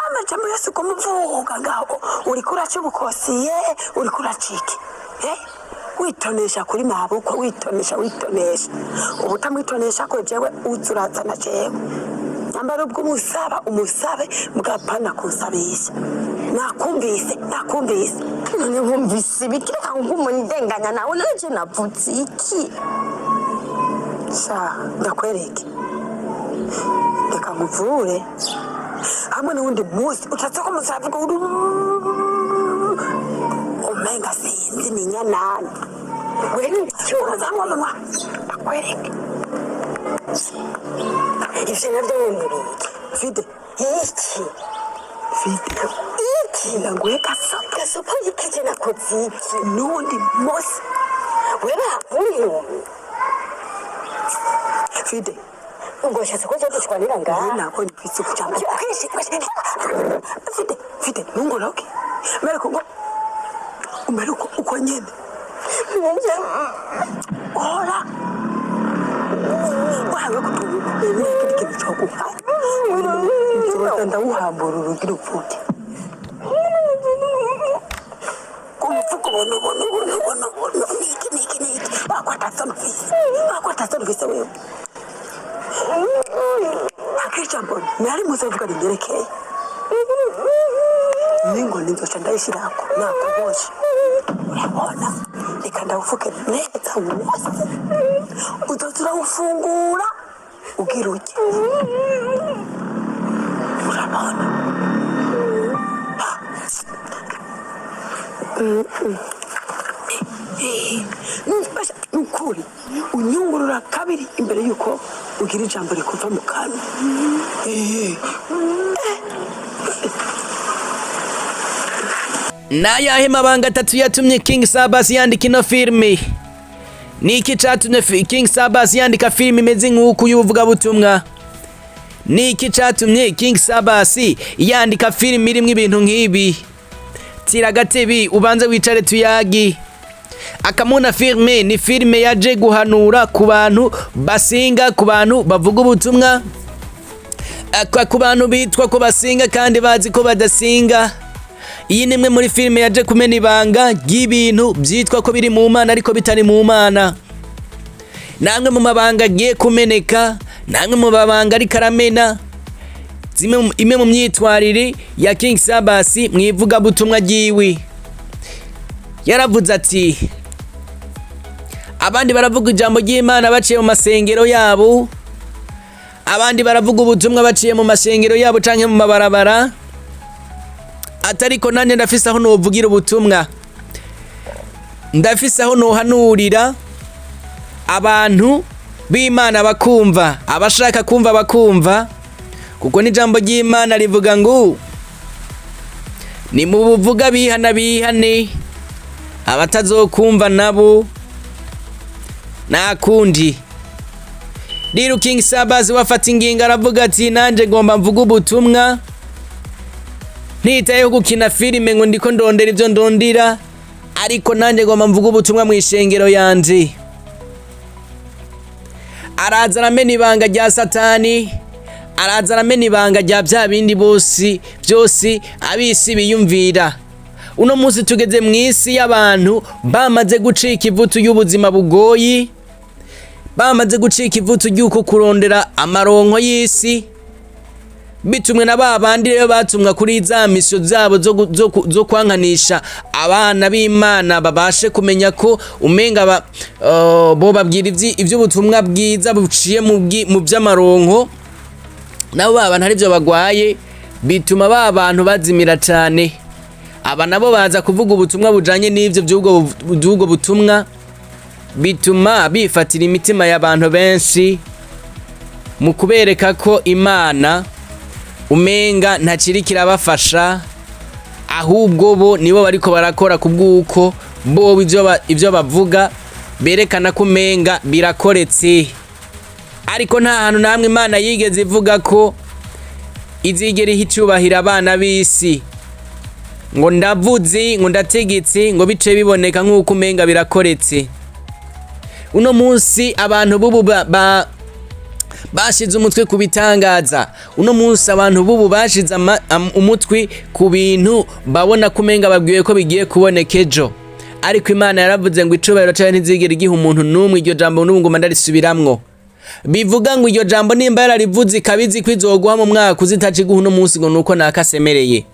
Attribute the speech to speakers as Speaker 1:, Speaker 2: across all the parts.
Speaker 1: amajambo yose uko muvuga ngaho uriko uracubukosiye uriko uraciki witonesha kuri mabukwe witonesha ubutamwitonesha ko jewe uzurazana jewe ambara ubwo umusabe mugapana kunsabisha nakumvise none nkumvise bikireka ngumundenganya nawe naje navutse iki ndakwereke reka nkuvure hamwe n'undi munsi utatse ko musavuga umenga sinzi ni nyanana wewe cyurazamwa mama ndakwereke ivyo navyo wemuriye vide iki nanguye gasopo yikaje nakoze iki n'undi munsi wewe havuye vide ngo shatse ko cyatishwanira ngaha nako ndifise kucyamba vide nungoroke mereko ngo umeruko uko nyene ora wawe kutuye kiti bicokuka ndawuhambura urugira upfuke kumufuko bono niki wakwata sonofisi wewe akijambo nari muzovuga ringerekeye ningo ninzoca ndayishirako nakuboshe urabona reka ndawufuke neza wose uzoza urawufungura ugira urye urabona Nukuri unyungurura kabiri imbere yuko ugira ijambo rikuva mu kanwa
Speaker 2: Nayahe mabanga atatu yatumye King Sabas yandika ino filime? Niki catumye King Sabas yandika filime imeze nk'uku y'ubuvuga butumwa? Niki catumye King Sabas yandika filime irimo ibintu nk'ibi? Tira gatebi ubanze wicare tuyagi. AKAMUNA filime ni filime yaje guhanura ku bantu basinga, ku bantu bavuga ubutumwa, ku bantu bitwa ko basinga kandi bazi ko badasinga. Iyi nimwe muri filime yaje kumena ibanga ry'ibintu byitwa ko biri mu Mana ariko bitari mu Mana. Namwe mu mabanga agiye kumeneka, namwe mu mabanga ari karamena. Imwe mu myitwarire ya King Sabas mwivuga butumwa giwi. Yaravuze ati abandi baravuga ijambo ry'Imana baciye mu masengero yabo, abandi baravuga ubutumwa baciye mu masengero yabo canke mu mabarabara, atariko nanje ndafise aho novugira ubutumwa, ndafise aho nohanurira abantu b'Imana bakumva, abashaka kumva bakumva, kuko n'ijambo ry'Imana rivuga ngo ni mu buvuga bihane abatazokumva nabo nakundi. Rero King Sabas wafata ingingo aravuga ati nanje ngomba mvuga ubutumwa, ntitayeho gukina filime ngo ndiko ndondera ivyo ndondira, ariko nanje ngomba mvuga ubutumwa mu ishengero yanje. Araza aramena ibanga rya Satani, araza aramena ibanga rya bya bindi byose abisi biyumvira. Uno munsi tugeze mu isi y'abantu bamaze gucika ivutu y'ubuzima bugoyi, bamaze gucika ivutu y'uko kurondera amaronko y'isi, bitumwe na babandi rero batumwa kuri za misyo zabo zo kwankanisha abana b'Imana babashe kumenya ko umenga bo babwira ivy'ubutumwa bwiza buciye mu by'amaronko, nabo baba ntari byo bagwaye, bituma babantu bazimira cyane. Aba nabo baza kuvuga ubutumwa bujanye n'ivyo by'ubwo butumwa, bituma bifatira imitima y'abantu benshi mu kubereka ko Imana umenga ntakiri kirabafasha, ahubwo bo nibo bariko barakora kubwuko bo ivyo bavuga berekana ko umenga birakoretse. Ariko nta hantu namwe Imana yigeze ivuga ko izigera ihicubahira abana b'isi. ngo ndavuzi ngo ndategetse ngo bice biboneka nk'uko umenga birakoretse. Uno munsi abantu bubu bashize umutwe ku bitangaza. Uno munsi abantu bubu bashize umutwe ku bintu babona kumenga babwiwe ko bigiye kuboneka ejo. Ariko Imana yaravuze ngo icubahiro cyayo ntizigera igiha umuntu n'umwe. Iryo jambo n'ubu ngoma ndarisubiramwo, bivuga ngo iryo jambo nimba yararivuze ikabizi ko izoguha mu mwaka uzitaciguha uno munsi ngo nuko nakasemereye.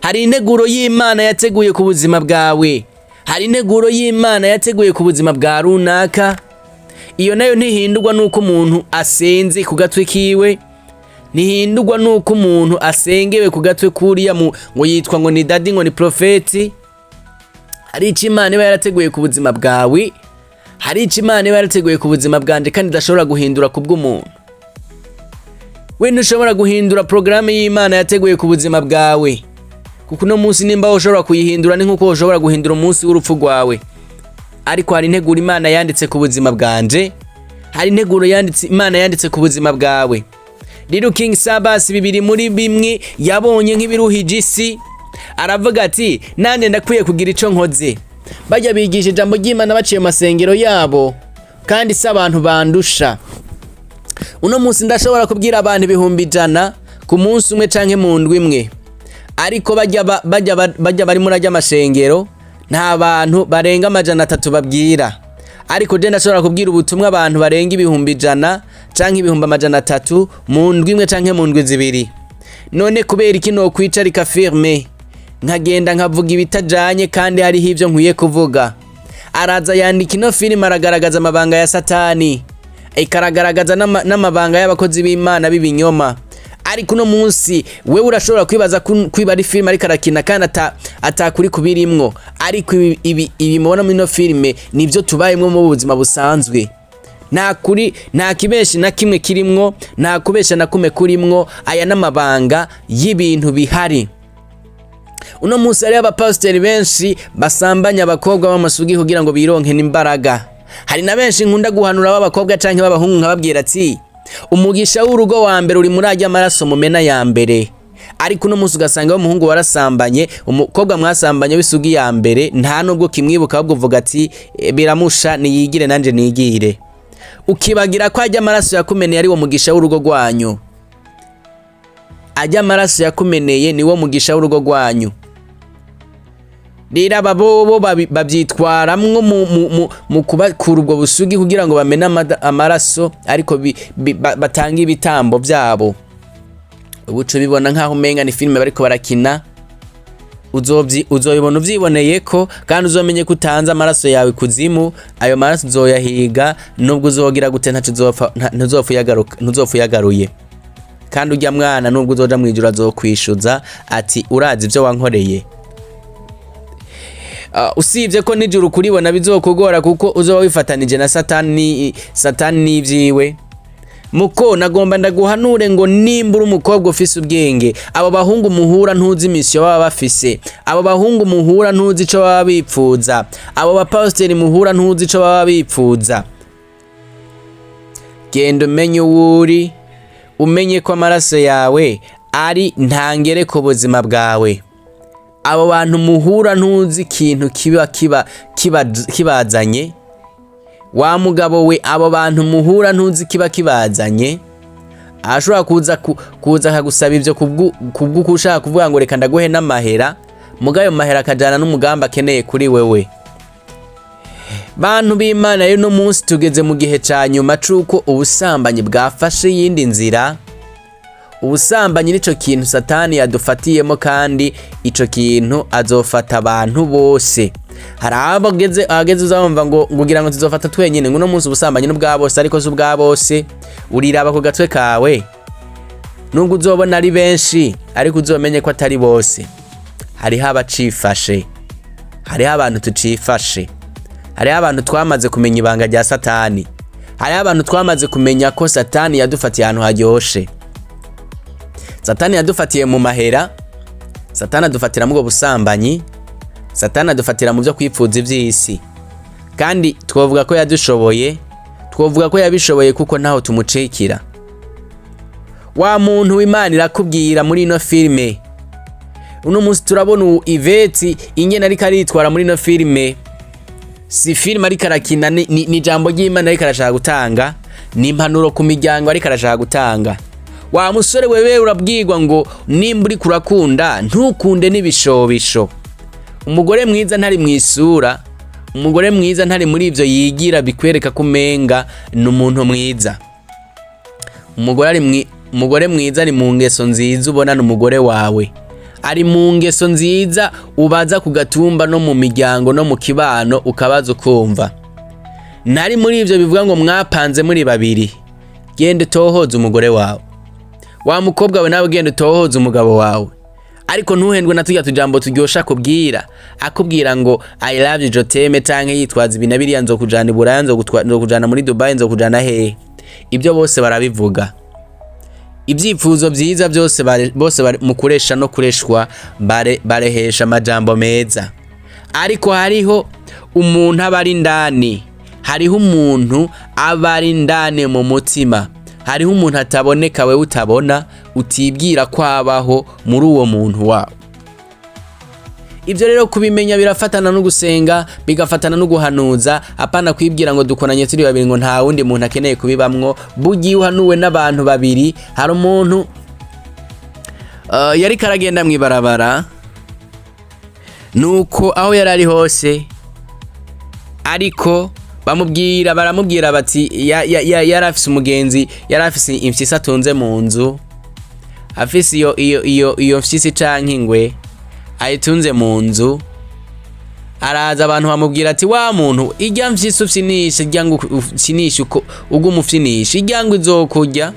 Speaker 2: Hari integuro y'Imana yateguye ku buzima bwawe, hari integuro y'Imana yateguye ku buzima bwa runaka. Iyo nayo ntihindurwa nuko umuntu asenze ku gatwe kiwe, ntihindurwa nuko umuntu asengewe ku gatwe kuriya ngo yitwa ngo ni dadi ngo ni profeti. Hari icyo Imana iba yarateguye ku buzima bwawe, hari icyo Imana iba yarateguye ku buzima bwanje kandi idashobora guhindura ku bw'umuntu. We ntushobora guhindura porogaramu y'Imana yateguye ku buzima bwawe, kuko uno munsi nimba ushobora kuyihindura ni nkuko ushobora guhindura umunsi w'urupfu rwawe. Ariko hari integuro Imana yanditse ku buzima bwanje, hari integuro Imana yanditse ku buzima bwawe. Rero King Sabas bibiri muri bimwe yabonye nk'ibiruhije isi, aravuga ati nande ndakwiye kugira ico nkoze. Bajya bigisha ijambo ry'Imana baciye masengero yabo kandi si abantu bandusha. Uno munsi ndashobora kubwira abantu 100 ku munsi umwe canke mu ndwi imwe, ariko bajya bari muri ajya masengero nta bantu barenga 300 babwira. Ariko je ndashobora kubwira ubutumwa abantu barenga 100 canke 300 mu ndwi imwe canke mu ndwi zibiri. None kubera iki no kwicarika firme nkagenda nkavuga ibitajanye kandi hariho ivyo nkwiye kuvuga? Araza yandika ino filime aragaragaza amabanga ya Satani, ikaragaragaza n'amabanga y'abakozi b'Imana b'ibinyoma. Ariko uno munsi wewe urashobora kwibaza kwiba ari filime ariko arakina kandi atakuri kubirimwo. Ariko ibi mubona muri ino filime nivyo tubayemwo mu buzima busanzwe. Nta kibeshi na kimwe kirimwo, nta kubesha na kume kurimwo. Aya n'amabanga y'ibintu bihari. Uno munsi ari abapasiteri benshi basambanya abakobwa b'amasugi kugira ngo bironke n'imbaraga. Hari na benshi nkunda guhanura b'abakobwa canke b'abahungu nkababwira ati umugisha w'urugo wa mbere uri muri ajya amaraso mumena ya mbere. Ariko uno munsi ugasanga umuhungu warasambanye, umukobwa mwasambanye w'isugi ya mbere nta nubwo kimwibuka, ahubwo uvuga ati biramusha niyigire nanje nigire. Ukibagira ko ajya amaraso yakumeneye ari wo mugisha w'urugo rwanyu. Ajya amaraso yakumeneye ni wo mugisha w'urugo rwanyu. Rira ababobo babyitwaramwo mu kubakura ubwo busugi kugira ngo bamene amaraso, ariko batanga ibitambo byabo. Ubuco bibona nkaho umenga ni filime bariko barakina. Uzobibona uvyiboneye ko kandi uzomenye ko utanze amaraso yawe kuzimu. Ayo maraso uzoyahiga nubwo uzogira gute ntuzopfa yagaruye. Kandi ujya mwana nubwo uzoja mwijuru azokwishuza ati urazi ivyo wankoreye. Usibye ko nijuru kuribona bizokugora kuko uzoba wifatanije na Satani n'ivyiwe. Muko nagomba ndaguhanure ngo nimbura umukobwa ufise ubwenge, abo bahungu muhura ntuzi mission baba bafise, abo bahungu muhura ntuzi ico baba bipfuza, abo bapasiteri muhura ntuzi ico baba bipfuza. Genda umenye uwuri, umenye ko amaraso yawe ari ntangere ku buzima bwawe. Abo bantu muhura ntuzi ikintu kibazanye. Wa mugabo we, abo bantu muhura ntuzi kibazanye. Ashobora kuza akagusaba ivyo kubwo ushaka kuvuga ngo reka ndaguhe n'amahera, mugayo mahera akajana n'umugamba akeneye kuri wewe. Bantu b'Imana rero no munsi tugeze mu gihe ca nyuma cuko ubusambanyi bwafashe yindi nzira. Ubusambanyi nico kintu Satani yadufatiyemo kandi ico kintu azofata abantu bose. Hari abageze uzamva ngo ngugira ngo tuzofata twenyine ngo no munsi ubusambanyi n'ubwa bose, ariko z'ubwa bose uriraba ku gatwe kawe. Nubwo uzobona ari benshi ariko uzomenye ko atari bose. Hariho abacifashe, hariho abantu tucifashe, hariho abantu twamaze kumenya ibanga rya Satani, hariho abantu twamaze kumenya ko Satani yadufatiye ahantu haryoshe. Satani yadufatiye mu mahera, Satani adufatira mu busambanyi, Satani adufatira mu byo kwipfuza iby'isi. Kandi twovuga ko yadushoboye, twovuga ko yabishoboye kuko ntaho tumucikira. Wa muntu w'Imana irakubwira muri ino filime uno munsi turabona Yvette ingene ariko aritwara muri no filime. Si filime ariko arakina, ni jambo ry'Imana ariko arashaka gutanga, ni impanuro ku miryango ariko arashaka gutanga. Wa musore wewe urabwirwa ngo nimba uri kurakunda ntukunde n'ibishobisho. Umugore mwiza ntari mwisura, umugore mwiza ntari muri ivyo yigira bikwereka kumenga n'umuntu mwiza. Umugore mwiza ari mu ngeso nziza ubona n'umugore wawe. Ari mu ngeso nziza ubaza ku gatumba no mu miryango no mu kibano ukabaza ukumva. Nari muri ivyo bivuga ngo mwapanze muri babiri. Gende tohoza umugore wawe. Wa mukobwa we nawe gende tohoza umugabo wawe. Ariko ntuhendwe na tujya tujambo turyosha kubwira. Akubwira ngo I love you joteme tanke yitwaza ibinabiriya nzokujana i Buraya nzokujana muri Dubai nzokujana hehe. Ibyo bose barabivuga. Ibyifuzo byiza bose mukuresha no kureshwa barehesha amajambo meza. Ariko hariho umuntu abari ndani. Hariho umuntu abari ndani mu mutima. Hariho umuntu ataboneka we utabona utibwira kwabaho muri uwo muntu wawe. Ibyo rero kubimenya birafatana no gusenga, bigafatana no guhanuza, apana kwibwira ngo dukonanye turi babiri ngo nta wundi muntu akeneye kubibamwo. Bugiye uhanuwe n'abantu babiri. Hari umuntu yari karagenda mwibarabara, nuko aho yarari hose ariko baramubwira bati yarafise umugenzi, yarafise imfyisi atunze mu nzu, afise iyo mfyisi canke ingwe ayitunze mu nzu. Araza abantu bamubwira ati wa muntu irya mfyisi ufyinisha, irya ngo ufyinisha ugo umufyinisha, irya ngo izokurya.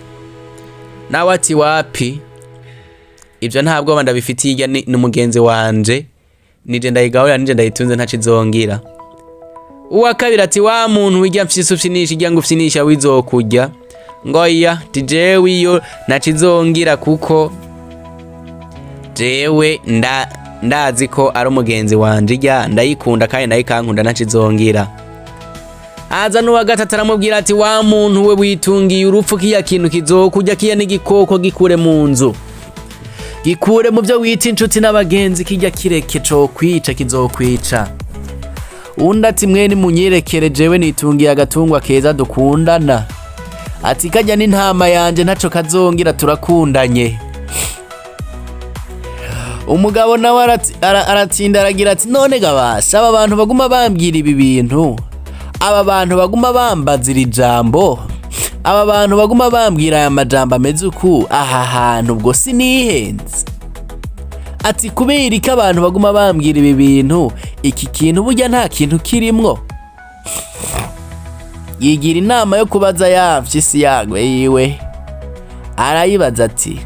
Speaker 2: Nawe ati wapi, ibyo ntabwo ndabifitiye, irya ni umugenzi wanje, nije ndayigahurira, nije ndayitunze ntacizongira. Uwa kabiri ati wa muntu irya mfyisi ufyinisha, irya ngo ufyinisha wizokurya. Ngoya tijewe iyo ntacizongira kuko jewe ndazi ko ari umugenzi wanje, irya ndayikunda kandi ndayikankunda ntacizongira. Aza n'uwa gatatu aramubwira ati wa muntu we witungiye urupfu, kiya kintu kizokurya, kiya n'igikoko gikure mu nzu, gikure mu byo wita inshuti n'abagenzi, kijya kireke co kwica kizokwica. Undi ati mwene munyerekere jewe nitungiye agatungwa keza dukundana, ati kajya n'intama yanje ntaco kazongira turakundanye. Umugabo nawe aratinda aragira ati none gabasha, aba bantu baguma bambwira ibi bintu, aba bantu baguma bambazira ijambo, aba bantu baguma bambwira aya majambo ameze uku, aha hantu ubwo sinihenze. Ati kubera iki abantu baguma bambwira ibi bintu, iki kintu burya nta kintu kirimwo. Yigira inama yo kubaza ya mfyisi yagwe yiwe, arayibaza ati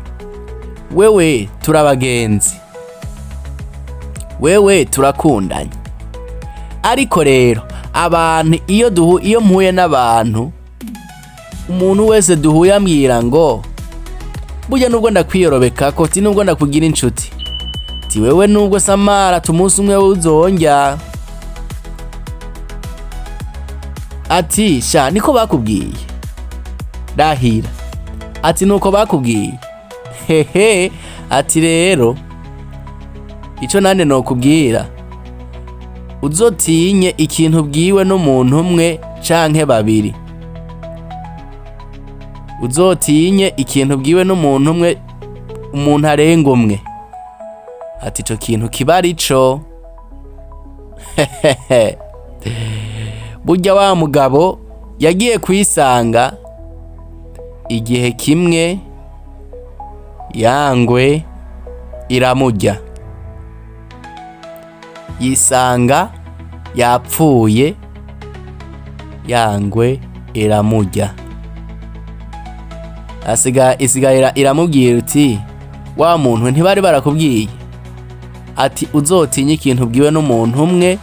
Speaker 2: wewe turabagenzi, wewe turakundanye, ariko rero abantu iyo mpuye n'abantu, umuntu wese duhuye ambwira ngo burya nubwo ndakwiyorobeka ko ti nubwo ndakugira inshuti, ti wewe nubwo samara tumunsi umwe uzonjya. Ati sha niko bakubwiye, rahira. Ati nuko bakubwiye, hehe. Ati rero ico nane no kubwira, uzotinye ikintu bwiwe n'umuntu umwe canke babiri, uzotinye ikintu bwiwe n'umuntu umwe, umuntu arenga umwe. Ati ico kintu kiba arico. Burya wa mugabo yagiye kwisanga igihe kimwe yangwe iramurya, yisanga yapfuye, yangwe iramurya. Isigaye iramubwira uti wa muntu ntibari barakubwiye, ati uzotinye ikintu bwiwe n'umuntu umwe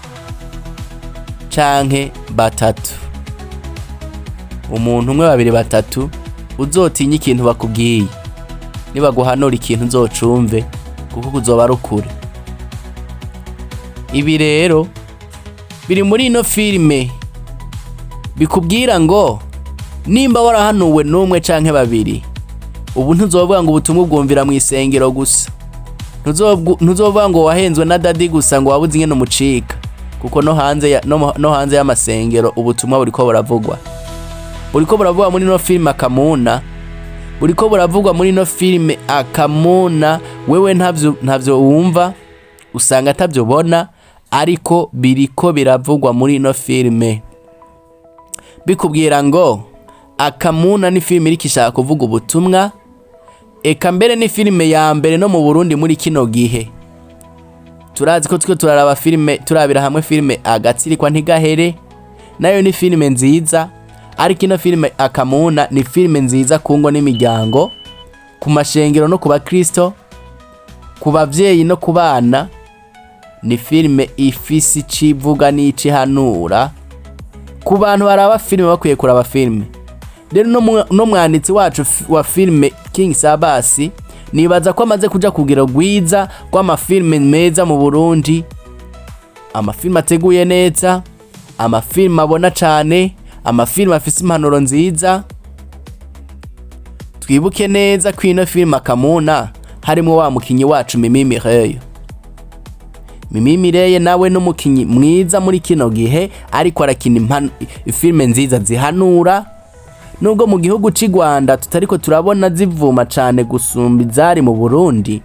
Speaker 2: canke batatu, umuntu umwe babiri batatu, uzotinye ikintu bakubwiye, nibaguhanura ikintu uzocumve kuko kuzoba rukure. Ibi rero biri muri ino filime bikubwira ngo nimba warahanuwe n'umwe canke babiri, ubu ntuzovuga ngo ubutumwa bwumvira mu isengero gusa, ntuzovuga ngo wahenzwe na dadi gusa ngo wabuze ingene umucika, kuko no hanze y'amasengero ubutumwa buriko buravugwa muri no filime AKAMUNA, buriko buravugwa muri no filime AKAMUNA. Wewe ntavyo wumva, usanga atavyo bona, ariko biriko biravugwa muri no filime, bikubwira ngo AKAMUNA ni filime iriko ishaka kuvuga ubutumwa. Eka mbere ni filime ya mbere no mu Burundi muri kino gihe. Turazi ko twiko turaraba filime, turabira hamwe filime Agatsirikwa Ntigahere, nayo ni filime nziza, ariko ino filime AKAMUNA ni filime nziza kungo nimiryango, ku mashengero no ku bakristo, ku bavyeyi no ku bana. Ni filime ifisi civuga n'icihanura ku bantu baraba filime, bakwiye kuraba filime. Rero no mwanditsi wacu wa filime King Sabasi nibaza ko amaze kuja kugira gwiza kwa amafilime meza mu Burundi, amafilime ateguye neza, amafilime abona cane, amafilime afise impanuro nziza. Twibuke neza ko ino filime AKAMUNA harimo wa mukinyi wacu Mimi Mireye nawe n'umukinyi mwiza muri kino gihe, ariko arakina filime nziza zihanura. Nubwo mu gihugu cy'u Rwanda tutariko turabona zivuma cane gusumba izari mu Burundi,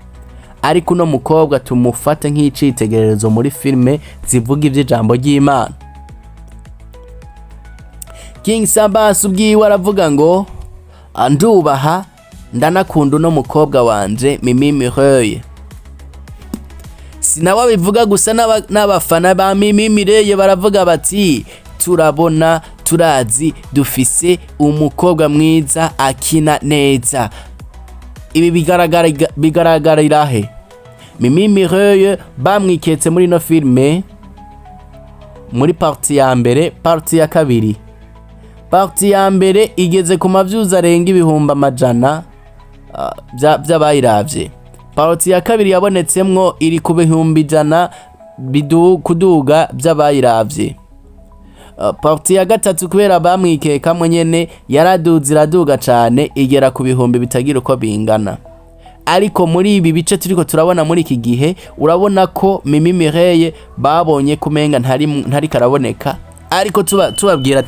Speaker 2: ariko no mukobwa tumufate nk'icitegererezo muri filime zivuga ivy'ijambo ry'Imana. King Sabas ubwiwe aravuga ngo andubaha ndanakunda no mukobwa wanje Mimi Mireye. Sinawa bivuga gusa n'abafana ba Mimi Mireye baravuga bati turabona, turazi, dufise umukobwa mwiza akina neza. Ibi bigaragarira he? Mimi Mireye bamwiketse muri no filme muri parti ya mbere, parti ya kabiri. Parti ya mbere igeze ku mavyuza arenga ibihumbi amajana by'abayiravye. Parti ya kabiri yabonetsemwo iri ku bihumbi ijana kuduga by'abayiravye. Parti ya gatatu kubera bamwikekamwe nyene iraduga cane, igera ku bihumbi bitagira uko bingana. Ariko muri ibi bice turiko turabona muri iki gihe, urabona ko Mimi Mireye babonye kumenga ntari karaboneka, ariko tubabwira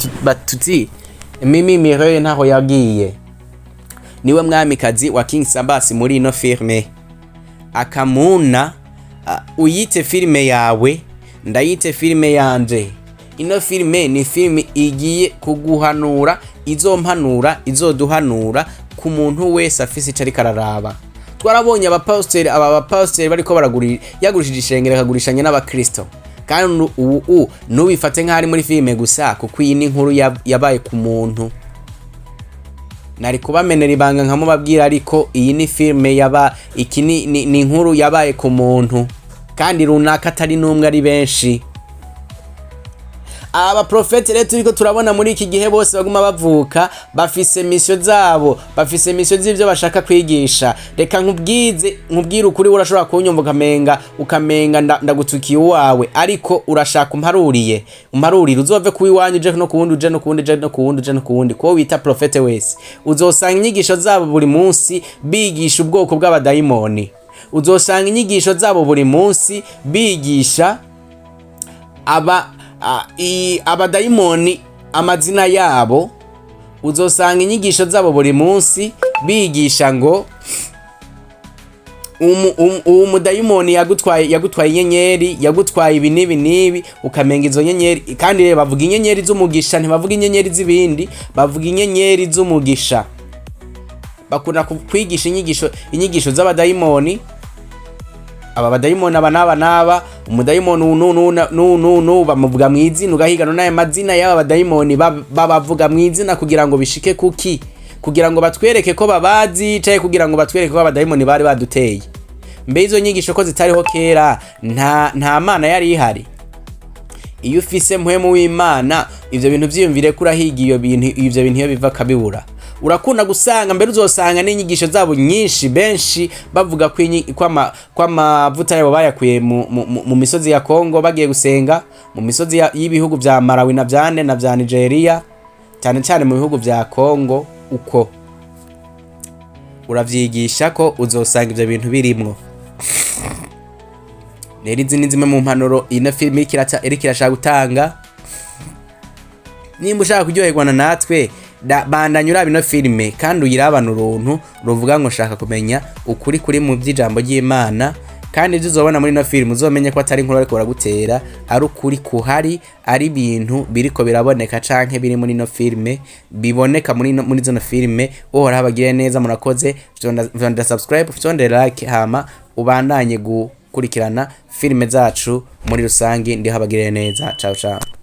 Speaker 2: tuti Mimi Mireye ntaho yagiye, niwe mwamikazi wa King Sabasi muri ino filme AKAMUNA. Uyite filme yawe, ndayite filme yanje. Ino filme ni filme igiye kuguhanura, izompanura, izoduhanura ku muntu wese afise icari kararaba. Twarabonye abapasteri bariko yagurishije ishengero akagurishanya n'abakristo, kandi nubifate nk'ari muri filme gusa, kuko iyi ni inkuru yabaye ku muntu. Nari kubamenera ibanga nkamubabwira, ariko iyi ni filme iki ni inkuru yabaye ku muntu, kandi runaka atari n'umwe, ari benshi. Aba profete rero turiko turabona muri iki gihe bose baguma bavuka, bafise mission zabo, bafise mission z'ivyo bashaka kwigisha. Reka nkubwire ukuri, urashobora kunyumva ukamenga ndagutukiye uwawe, ariko urashaka umparurire uzove kuwi wanyu je no kuwundi ko wita profete wese. Uzosanga inyigisho zabo buri munsi bigisha ubwoko bw'abadayimoni, uzosanga inyigisho zabo buri munsi bigisha abadayimoni amazina yabo. Uzosanga inyigisho zabo buri munsi bigisha ngo umudayimoni yagutwaye inyenyeri, yagutwaye ibi nibi, ukamenga izo nyenyeri. Kandi rero bavuga inyenyeri z'umugisha, ntibavuga inyenyeri z'ibindi, bavuga inyenyeri z'umugisha. Bakunda kwigisha inyigisho z'abadayimoni. Aba badayimoni naba umudayimoni nunu bamuvuga mu izina, ugahigana n'aya mazina y'aba badayimoni babavuga mu izina kugira ngo bishike kuki, kugira ngo batwereke ko babazi, cyangwa kugira ngo batwereke ko abadayimoni bari baduteye. Mbe izo nyigisho ko zitariho kera, nta mana yari ihari. Iyo ufise mpwemu w'Imana, ivyo bintu vyiyumvire ko urahiga ivyo bintu iyo biva kabibura. Urakunda gusanga mbere uzosanga n'inyigisho zabo nyinshi, benshi bavuga kwa amavuta yabo bayakuye mu misozi ya Kongo bagiye gusenga, mu misozi y'ibihugu vya Malawi na vya Nigeria, cyane mu bihugu vya Kongo. Uko uravyigisha ko uzosanga ivyo bintu birimwo. rero izi ni zimwe mu mpanuro ino filime iriko irashaka gutanga. Nimba ushaka kuryoherwa na natwe bandanya uraba ino filime kandi uyirabana uruntu ruvuga ngo shaka kumenya ukuri kuri mu by'ijambo ry'Imana, kandi ibyo uzobona muri ino filime uzomenye ko atari inkuru ariko baragutera, ari ukuri kuhari, ari ibintu biriko biraboneka canke biri muri ino filime biboneka muri zino filime. Uhora habagire neza, murakoze. Vyonda subscribe, vyonda like, hama ubandanye gukurikirana filime zacu muri rusangi. Ndi habagire neza, ciao ciao.